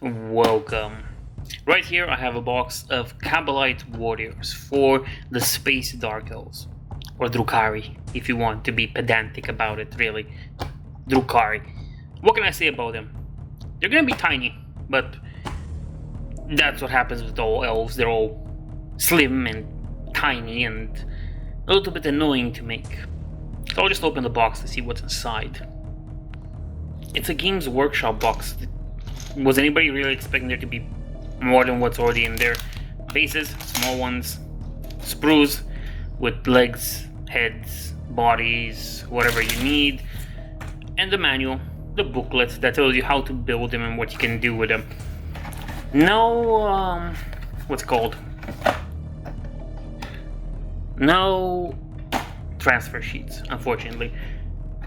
Welcome. Right here I have a box of Kabalite warriors for the Space Dark Elves. Or Drukhari, if you want to be pedantic about it, really. Drukhari. What can I say about them? They're gonna be tiny, but that's what happens with all elves. They're all slim and tiny and a little bit annoying to make. So I'll just open the box to see what's inside. It's a Games Workshop box. Was anybody really expecting there to be more than what's already in there? Bases, small ones, sprues with legs, heads, bodies, whatever you need, and the manual, the booklet that tells you how to build them and what you can do with them. No, what's it called? No transfer sheets, unfortunately.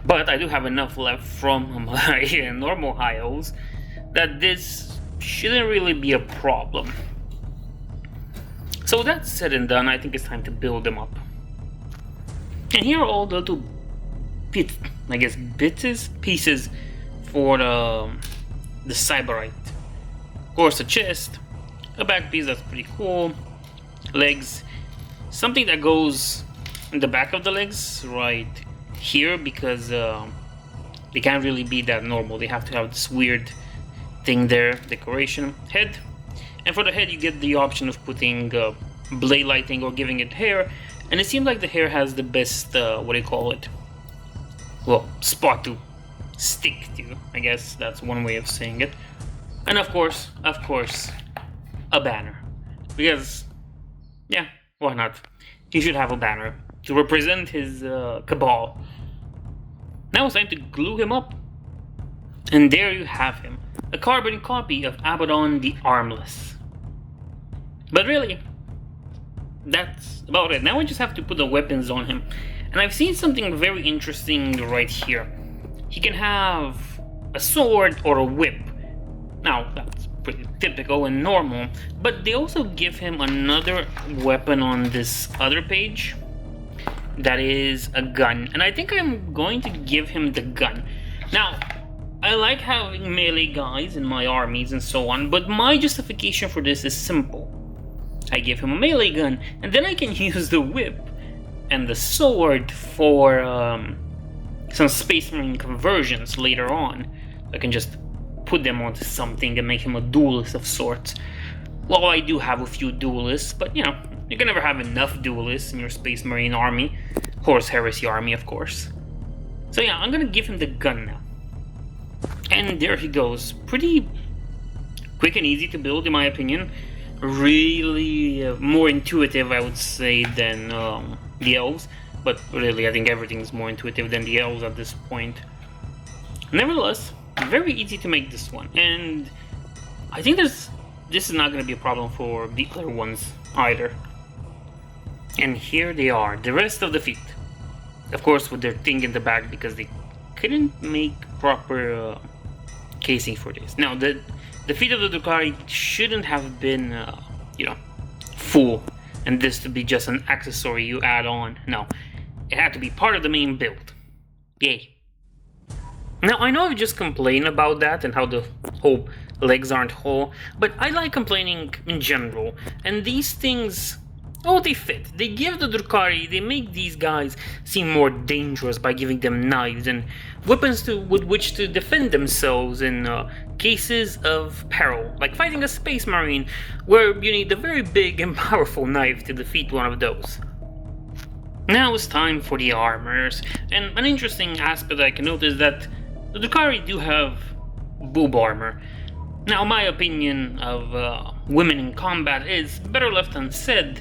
But I do have enough left from my normal high elves that this shouldn't really be a problem. So that's said and done, I think it's time to build them up. And here are all the little bits, I guess pieces for the Cyberite. Of course, a chest, a back piece that's pretty cool, legs, something that goes in the back of the legs right here because they can't really be that normal. They have to have this weird thing there, decoration. Head, and for the head you get the option of putting blade lighting or giving it hair, and it seems like the hair has the best spot to stick to. I guess that's one way of saying it. And of course a banner, because yeah, why not? He should have a banner to represent his cabal. Now it's time to glue him up, and there you have him, a carbon copy of Abaddon the Armless. But really, that's about it. Now I just have to put the weapons on him. And I've seen something very interesting right here. He can have a sword or a whip. Now, that's pretty typical and normal, but they also give him another weapon on this other page. That is a gun, and I think I'm going to give him the gun. Now, I like having melee guys in my armies and so on, but my justification for this is simple. I give him a melee gun, and then I can use the whip and the sword for some Space Marine conversions later on. I can just put them onto something and make him a duelist of sorts. Well, I do have a few duelists, but you know, you can never have enough duelists in your Space Marine army. Horus Heresy army, of course. So yeah, I'm gonna give him the gun now. And there he goes. Pretty quick and easy to build, in my opinion. Really more intuitive, I would say, than the elves. But really, I think everything's more intuitive than the elves at this point. Nevertheless, very easy to make this one. And I think this is not going to be a problem for the other ones either. And here they are, the rest of the feet. Of course, with their thing in the back because they couldn't make proper casing for this. Now, the feet of the Drukhari shouldn't have been, full, and this to be just an accessory you add on. No, it had to be part of the main build. Yay. Now, I know I've just complained about that and how the whole legs aren't whole, but I like complaining in general, and these things, they fit. They give the Drukhari, they make these guys seem more dangerous by giving them knives and weapons with which to defend themselves in cases of peril, like fighting a Space Marine, where you need a very big and powerful knife to defeat one of those. Now it's time for the armors, and an interesting aspect I can note is that the Drukhari do have boob armor. Now, my opinion of women in combat is better left unsaid,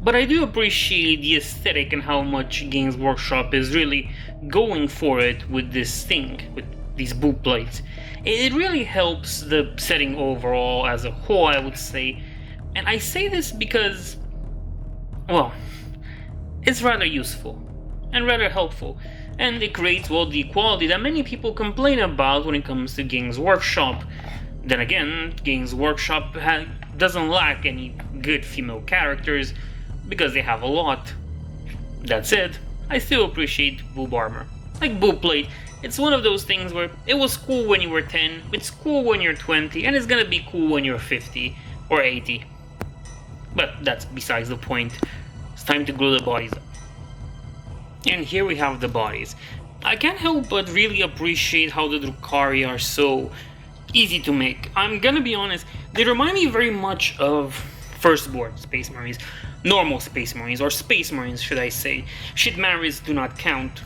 but I do appreciate the aesthetic and how much Games Workshop is really going for it with this thing, with these boob plates. It really helps the setting overall as a whole, I would say, and I say this because, well, it's rather useful and rather helpful, and it creates, the equality that many people complain about when it comes to Games Workshop. Then again, Games Workshop doesn't lack any good female characters because they have a lot. That said, I still appreciate boob armor. Like boob plate It's one of those things where it was cool when you were 10, it's cool when you're 20, and it's gonna be cool when you're 50 or 80. But that's besides the point. It's time to glue the bodies up. And here we have the bodies. I can't help but really appreciate how the Drukhari are so easy to make. I'm gonna be honest, they remind me very much of Firstborn Space Marines, normal Space Marines, or Space Marines should I say. Shit Marines do not count.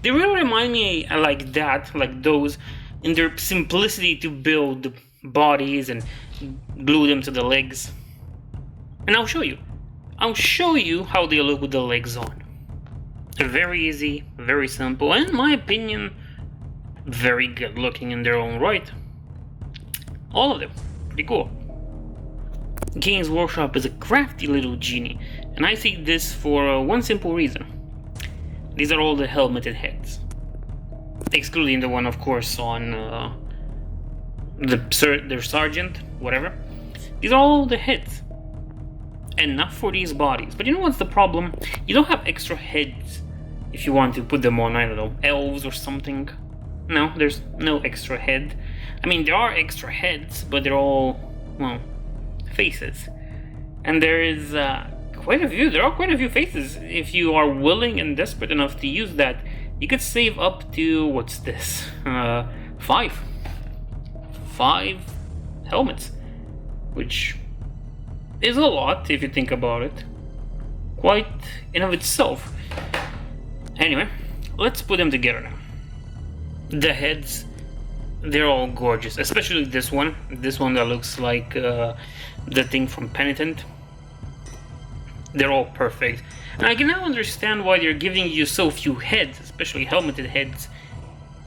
They really remind me like that, like those, in their simplicity to build bodies and glue them to the legs. And I'll show you. I'll show you how they look with the legs on. Very easy, very simple, and in my opinion, very good looking in their own right. All of them, pretty cool. Games Workshop is a crafty little genie, and I see this for one simple reason. These are all the helmeted heads. Excluding the one, of course, on their sergeant, whatever. These are all the heads. Enough for these bodies. But you know what's the problem? You don't have extra heads if you want to put them on, I don't know, elves or something. No, there's no extra head. I mean, there are extra heads, but they're all, well, faces. And there is there are quite a few faces. If you are willing and desperate enough to use that, you could save up to, what's this, 5 helmets, which is a lot if you think about it, quite in of itself. Anyway, let's put them together now. The heads, they're all gorgeous, especially this one that looks like the thing from Penitent. They're all perfect, and I can now understand why they're giving you so few heads, especially helmeted heads.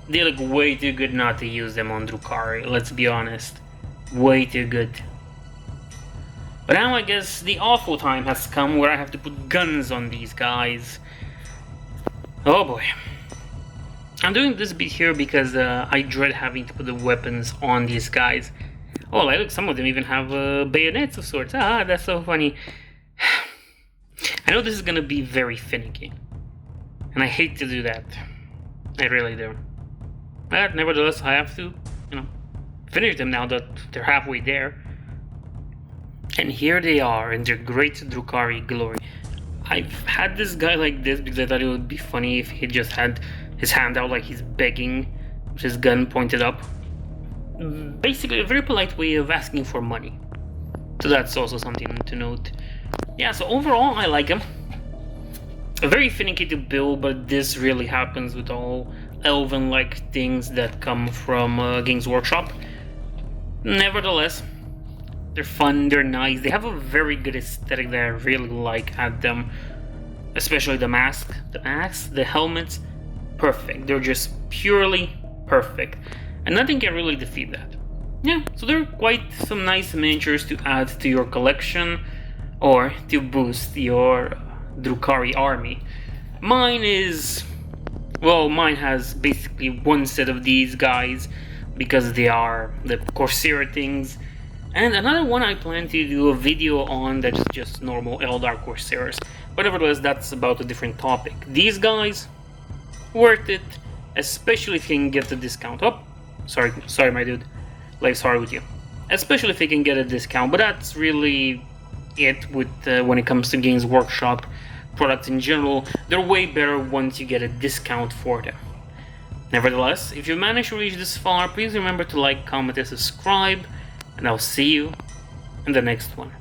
They look way too good not to use them on Drukhari, let's be honest. Way too good. But now I guess the awful time has come where I have to put guns on these guys. Oh boy. I'm doing this bit here because I dread having to put the weapons on these guys. Oh, like, look, some of them even have bayonets of sorts. Ah, that's so funny. I know this is gonna be very finicky, and I hate to do that. I really do. But nevertheless, I have to, finish them now that they're halfway there. And here they are in their great Drukhari glory. I've had this guy like this because I thought it would be funny if he just had his hand out like he's begging, with his gun pointed up. Basically, a very polite way of asking for money. So that's also something to note. Yeah, so overall, I like him. Very finicky to build, but this really happens with all elven-like things that come from Games Workshop. Nevertheless, they're fun, they're nice, they have a very good aesthetic that I really like at them. Especially the mask, the helmets, perfect. They're just purely perfect. And nothing can really defeat that. Yeah, so they're quite some nice miniatures to add to your collection, or to boost your Drukhari army. Mine has basically one set of these guys, because they are the Corsair things, and another one I plan to do a video on that's just normal Eldar Corsairs. But nevertheless, that's about a different topic. These guys, worth it, especially if you can get the discount. Oh, sorry my dude, life's hard with you. Especially if you can get a discount, but that's really it with when it comes to Games Workshop products in general. They're way better once you get a discount for them. Nevertheless, if you managed to reach this far, please remember to like, comment, and subscribe, and I'll see you in the next one.